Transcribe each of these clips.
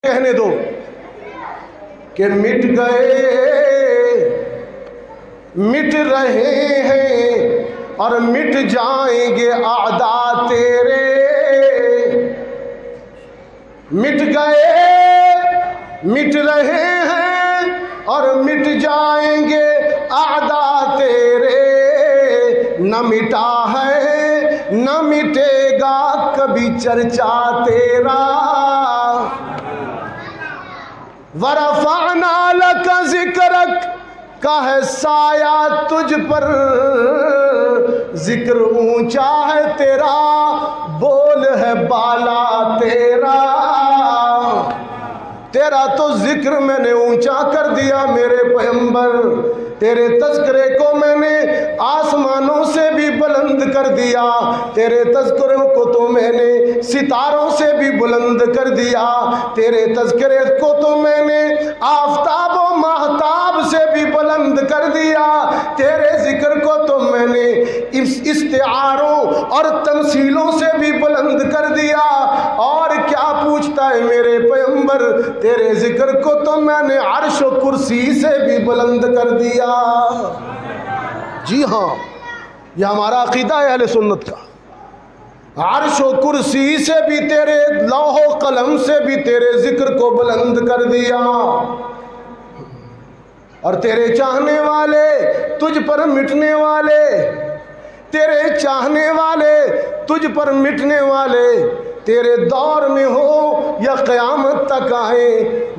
कहने दो कि मिट गए, मिट रहे हैं और मिट जाएंगे आदा तेरे। मिट गए, मिट रहे हैं और मिट जाएंगे आदा तेरे। न मिटा है न मिटेगा कभी चर्चा तेरा। वरफ़अना लक ज़िक्रक का है साया तुझ पर, जिक्र ऊंचा है तेरा, बोल है बाला तेरा। तेरा तो जिक्र मैंने ऊंचा कर दिया मेरे पैगंबर, तेरे तज़किरे को मैंने आसमानों से भी बुलंद कर दिया, तेरे तज़किरे को तो मैंने सितारों से भी बुलंद कर दिया, तेरे तज़किरे को तो मैंने आफ़ताब व महताब से भी बुलंद कर दिया, तेरे जिक्र को तो मैंने इस्तिआरों और तमसीलों से भी बुलंद कर दिया। और क्या पूछता है मेरे पैगंबर, तेरे जिक्र को तो मैंने अर्श व कुर्सी से भी बुलंद कर दिया। जी हाँ, यह हमारा अकीदा है अहले सुन्नत का। अर्श व कुर्सी से भी, तेरे लौह कलम से भी तेरे जिक्र को बुलंद कर दिया। और तेरे चाहने वाले, तुझ पर मिटने वाले, तेरे चाहने वाले, तुझ पर मिटने वाले, तेरे दौर में हो या क़यामत तक आए,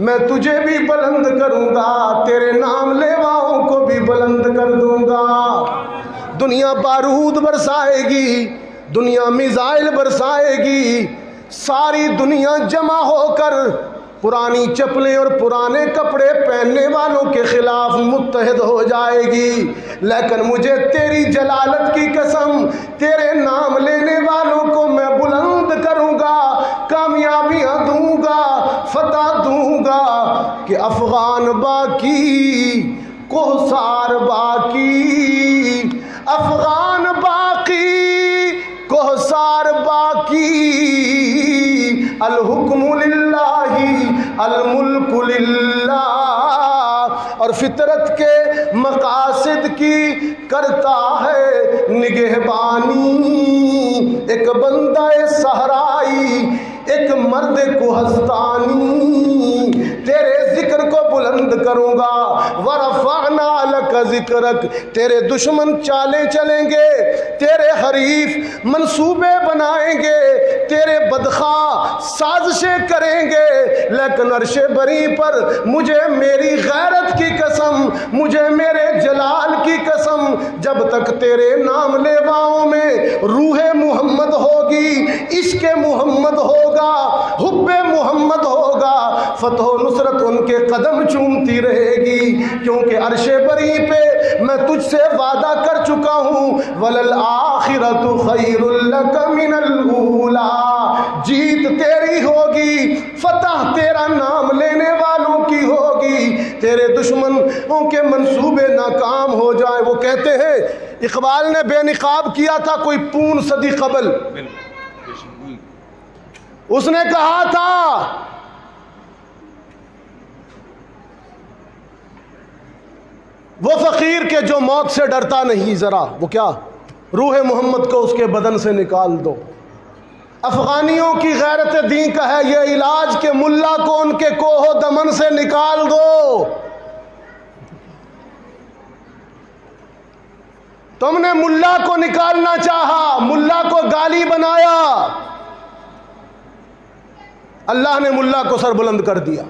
मैं तुझे भी बुलंद करूँगा, तेरे नाम लेवाओं को भी बुलंद कर दूँगा। दुनिया बारूद बरसाएगी, दुनिया मिसाइल बरसाएगी, सारी दुनिया जमा होकर पुरानी चप्पलें और पुराने कपड़े पहनने वालों के खिलाफ मुत्तहिद हो जाएगी। लेकिन मुझे तेरी जलालत की कसम, तेरे नाम लेने वालों को मैं बुलंद करूँगा, कामयाबियाँ दूँगा, फतह दूँगा। कि अफ़गान बाकी कोहसार बाकी, अफ़गान बाकी कोहसार बाकी, अल हुक्मु लिल्लाही अल मुल्कु लिल्लाह। और फितरत के मकासिद की करता है निगहबानी, एक बंदा सहराई, एक मर्द कुहस्तानी। तेरे जिक्र को बुलंद करूँगा। वरफ़अना लक ज़िक्रक, तेरे दुश्मन चालें चलेंगे, तेरे हरीफ मंसूबे बनाएंगे, तेरे बदखा साजिशें करेंगे, लेकिन अर्शे बरी पर मुझे मेरी गैरत की कसम, मुझे मेरे जलाल की कसम, जब तक तेरे नाम लेवाओं में रूहे मोहम्मद होगी, इश्क़े मोहम्मद होगा, हुब्बे मोहम्मद होगा, फतह नुसरत उनके कदम चूमती रहेगी। क्योंकि अर्शे बरी पे मैं तुझसे वादा कर चुका हूँ, वलल आखिरतु खैरुल लक मिनल ऊला। जीत तेरी होगी, फतह तेरा नाम लेने वालों की होगी, तेरे दुश्मनों के मंसूबे नाकाम हो जाए। वो कहते हैं, इकबाल ने बेनिकाब किया था कोई पूर्ण सदी कबल, उसने कहा था वो फकीर के जो मौत से डरता नहीं, जरा वो क्या, रूह मोहम्मद को उसके बदन से निकाल दो। अफगानियों की गैरत दीन का है ये इलाज के मुल्ला को उनके कोहो दमन से निकाल दो। तुमने मुल्ला को निकालना चाहा, मुल्ला को गाली बनाया, अल्लाह ने मुल्ला को सर बुलंद कर दिया।